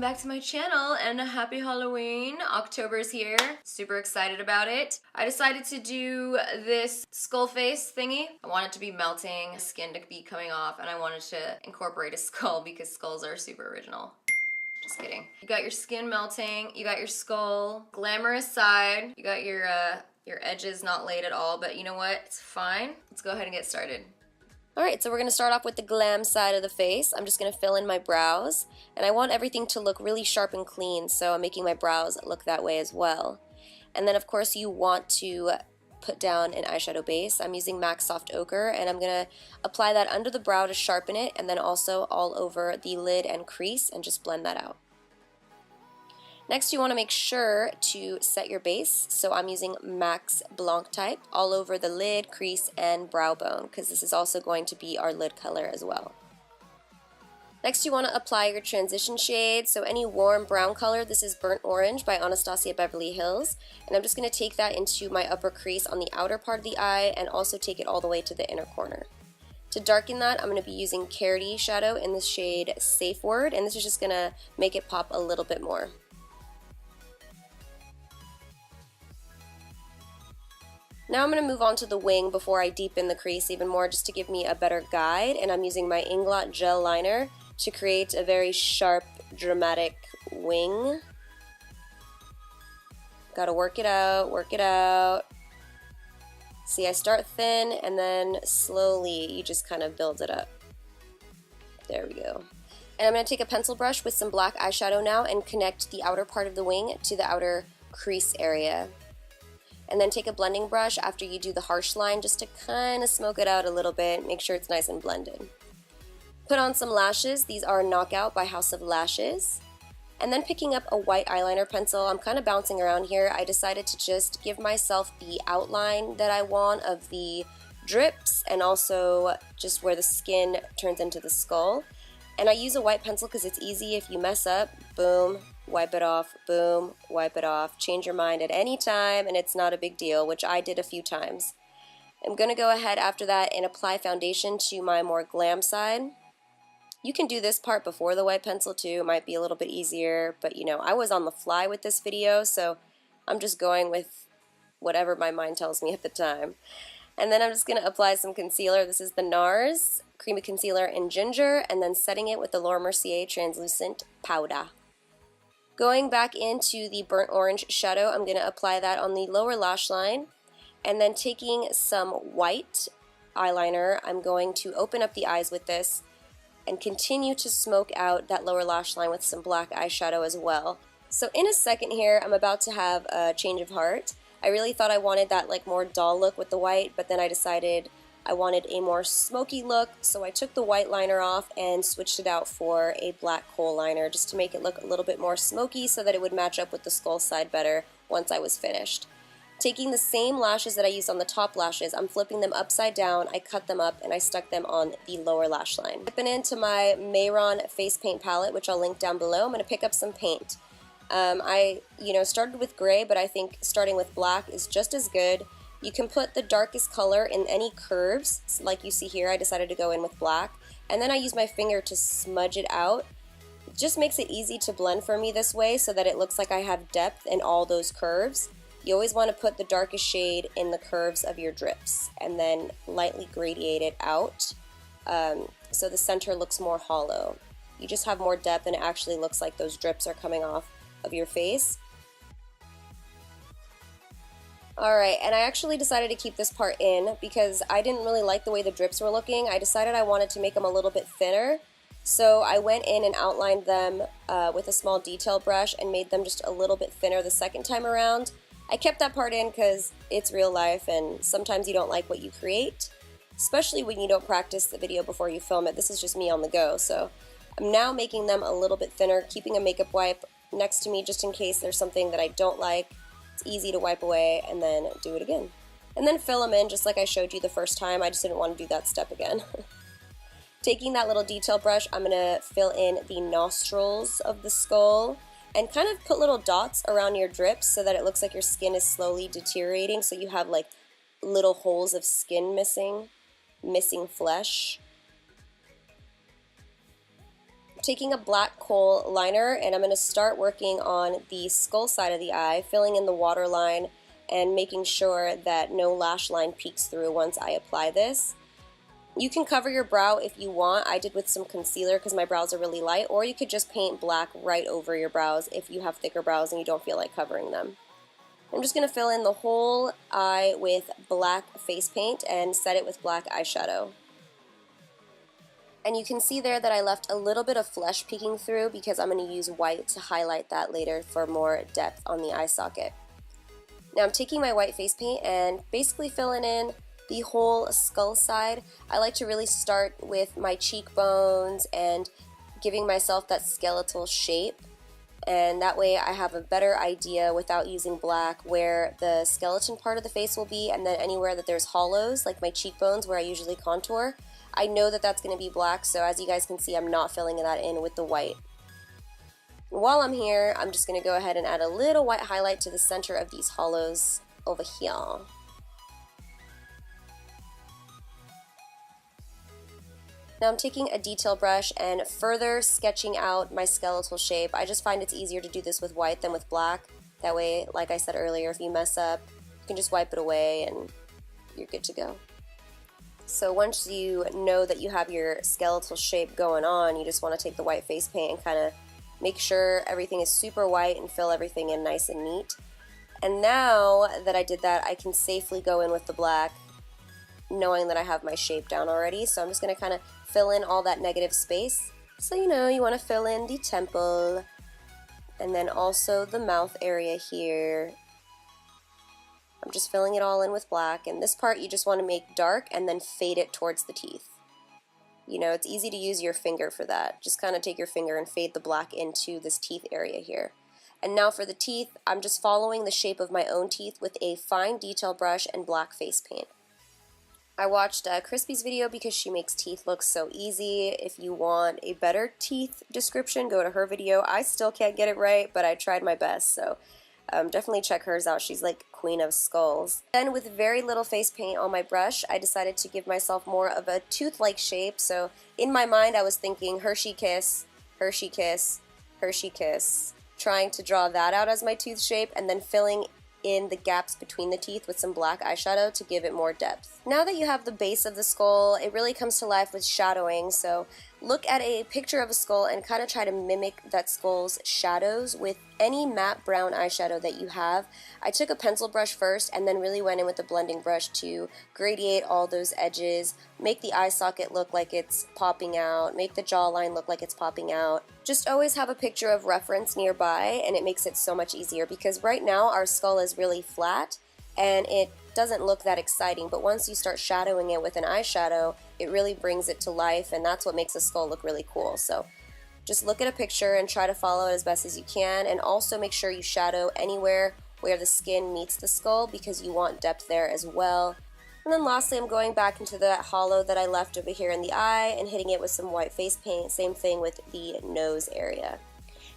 back to my channel and happy Halloween. October's here. Super excited about it. I decided to do this skull face thingy. I want it to be melting, skin to be coming off, and I wanted to incorporate a skull because skulls are super original. Just kidding. You got your skin melting, you got your skull, glamorous side, you got your edges not laid at all, but you know what? It's fine. Let's go ahead and get started. Alright, so we're going to start off with the glam side of the face. I'm just going to fill in my brows, and I want everything to look really sharp and clean, so I'm making my brows look that way as well. And then of course you want to put down an eyeshadow base. I'm using MAC Soft Ochre, and I'm going to apply that under the brow to sharpen it, and then also all over the lid and crease, and just blend that out. Next, you want to make sure to set your base, so I'm using MAC's BLANC type all over the lid, crease, and brow bone, because this is also going to be our lid color as well. Next, you want to apply your transition shade, so any warm brown color. This is Burnt Orange by Anastasia Beverly Hills, and I'm just going to take that into my upper crease on the outer part of the eye, and also take it all the way to the inner corner. To darken that, I'm going to be using Karity shadow in the shade SAFEWORD, and this is just going to make it pop a little bit more. Now I'm going to move on to the wing before I deepen the crease even more, just to give me a better guide, and I'm using my INGLOT gel liner to create a very sharp, dramatic wing. Gotta work it out, work it out. See, I start thin, and then slowly you just kind of build it up. There we go. And I'm going to take a pencil brush with some black eyeshadow now and connect the outer part of the wing to the outer crease area. And then take a blending brush after you do the harsh line just to kind of smoke it out a little bit, make sure it's nice and blended. Put on some lashes. These are Knockout by House of Lashes. And then picking up a white eyeliner pencil, I'm kind of bouncing around here. I decided to just give myself the outline that I want of the drips and also just where the skin turns into the skull. And I use a white pencil because it's easy. If you mess up, boom, wipe it off, boom, wipe it off. Change your mind at any time and it's not a big deal, which I did a few times. I'm going to go ahead after that and apply foundation to my more glam side. You can do this part before the white pencil too, it might be a little bit easier, but you know, I was on the fly with this video, so I'm just going with whatever my mind tells me at the time. And then I'm just going to apply some concealer. This is the NARS Creamy Concealer in Ginger, and then setting it with the Mercier Translucent Powder. Going back into the Burnt Orange shadow, I'm going to apply that on the lower lash line, and then taking some white eyeliner, I'm going to open up the eyes with this and continue to smoke out that lower lash line with some black eyeshadow as well. So in a second here, I'm about to have a change of heart. I really thought I wanted that like more doll look with the white, but then I decided I wanted a more smoky look, so I took the white liner off and switched it out for a black kohl liner just to make it look a little bit more smoky so that it would match up with the skull side better once I was finished. Taking the same lashes that I used on the top lashes, I'm flipping them upside down, I cut them up, and I stuck them on the lower lash line. Dipping into my Mehron face paint palette, which I'll link down below, I'm going to pick up some paint. I started with gray, but I think starting with black is just as good. You can put the darkest color in any curves, like you see here. I decided to go in with black, and then I use my finger to smudge it out. It just makes it easy to blend for me this way so that it looks like I have depth in all those curves. You always want to put the darkest shade in the curves of your drips and then lightly gradiate it out so the center looks more hollow. You just have more depth and it actually looks like those drips are coming off of your face. Alright, and I actually decided to keep this part in because I didn't really like the way the drips were looking. I decided I wanted to make them a little bit thinner, so I went in and outlined them with a small detail brush and made them just a little bit thinner the second time around. I kept that part in because it's real life and sometimes you don't like what you create, especially when you don't practice the video before you film it. This is just me on the go, so I'm now making them a little bit thinner, keeping a makeup wipe next to me just in case there's something that I don't like. It's easy to wipe away and then do it again. And then fill them in just like I showed you the first time. I just didn't want to do that step again. Taking that little detail brush, I'm going to fill in the nostrils of the skull and kind of put little dots around your drips so that it looks like your skin is slowly deteriorating, so you have like little holes of skin missing flesh. taking a black kohl liner, and I'm going to start working on the skull side of the eye, filling in the waterline and making sure that no lash line peeks through once I apply this. You can cover your brow if you want. I did with some concealer because my brows are really light, or you could just paint black right over your brows if you have thicker brows and you don't feel like covering them. I'm just going to fill in the whole eye with black face paint and set it with black eyeshadow. And you can see there that I left a little bit of flesh peeking through because I'm going to use white to highlight that later for more depth on the eye socket. Now I'm taking my white face paint and basically filling in the whole skull side. I like to really start with my cheekbones and giving myself that skeletal shape, and that way I have a better idea without using black where the skeleton part of the face will be, and then anywhere that there's hollows like my cheekbones where I usually contour, I know that that's going to be black, so as you guys can see I'm not filling that in with the white. While I'm here, I'm just going to go ahead and add a little white highlight to the center of these hollows over here. Now I'm taking a detail brush and further sketching out my skeletal shape. I just find it's easier to do this with white than with black. That way, like I said earlier, if you mess up, you can just wipe it away and you're good to go. So once you know that you have your skeletal shape going on, you just want to take the white face paint and kind of make sure everything is super white and fill everything in nice and neat. And now that I did that, I can safely go in with the black, knowing that I have my shape down already. So I'm just going to kind of fill in all that negative space. So you know, you want to fill in the temple and then also the mouth area here. I'm just filling it all in with black, and this part you just want to make dark and then fade it towards the teeth. You know, it's easy to use your finger for that. Just kind of take your finger and fade the black into this teeth area here. And now for the teeth, I'm just following the shape of my own teeth with a fine detail brush and black face paint. I watched Crispy's video because she makes teeth look so easy. If you want a better teeth description, go to her video. I still can't get it right, but I tried my best, so definitely check hers out. She's like queen of skulls. Then with very little face paint on my brush, I decided to give myself more of a tooth-like shape. So in my mind, I was thinking Hershey kiss, Hershey kiss, Hershey kiss, trying to draw that out as my tooth shape, and then filling in the gaps between the teeth with some black eyeshadow to give it more depth. Now that you have the base of the skull, it really comes to life with shadowing. So look at a picture of a skull and kind of try to mimic that skull's shadows with any matte brown eyeshadow that you have. I took a pencil brush first and then really went in with a blending brush to gradiate all those edges, make the eye socket look like it's popping out, make the jawline look like it's popping out. Just always have a picture of reference nearby, and it makes it so much easier because right now our skull is really flat and it doesn't look that exciting, but once you start shadowing it with an eyeshadow, it really brings it to life, and that's what makes a skull look really cool. So just look at a picture and try to follow it as best as you can, and also make sure you shadow anywhere where the skin meets the skull because you want depth there as well. And then lastly, I'm going back into that hollow that I left over here in the eye and hitting it with some white face paint. Same thing with the nose area.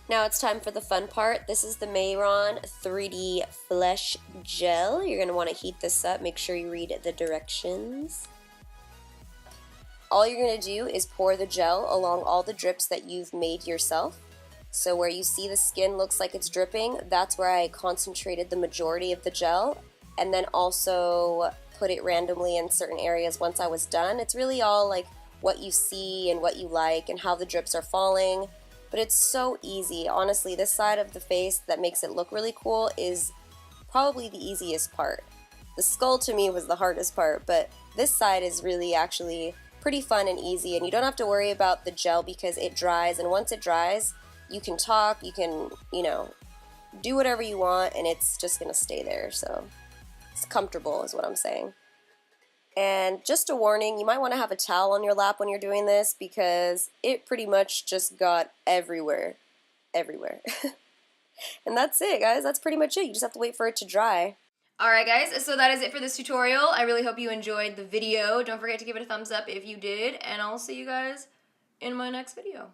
Now it's time for the fun part. This is the Mehron 3D Flesh Gel. You're going to want to heat this up. Make sure you read the directions. All you're going to do is pour the gel along all the drips that you've made yourself. So where you see the skin looks like it's dripping, that's where I concentrated the majority of the gel, and then also put it randomly in certain areas once I was done. It's really all like what you see and what you like and how the drips are falling. But it's so easy. Honestly, this side of the face that makes it look really cool is probably the easiest part. The skull to me was the hardest part, but this side is really actually pretty fun and easy, and you don't have to worry about the gel because it dries, and once it dries, you can talk, you can, you know, do whatever you want, and it's just gonna stay there. So it's comfortable is what I'm saying. And just a warning, you might want to have a towel on your lap when you're doing this because it pretty much just got everywhere. Everywhere. And that's it, guys. That's pretty much it. You just have to wait for it to dry. Alright guys, so that is it for this tutorial. I really hope you enjoyed the video. Don't forget to give it a thumbs up if you did, and I'll see you guys in my next video.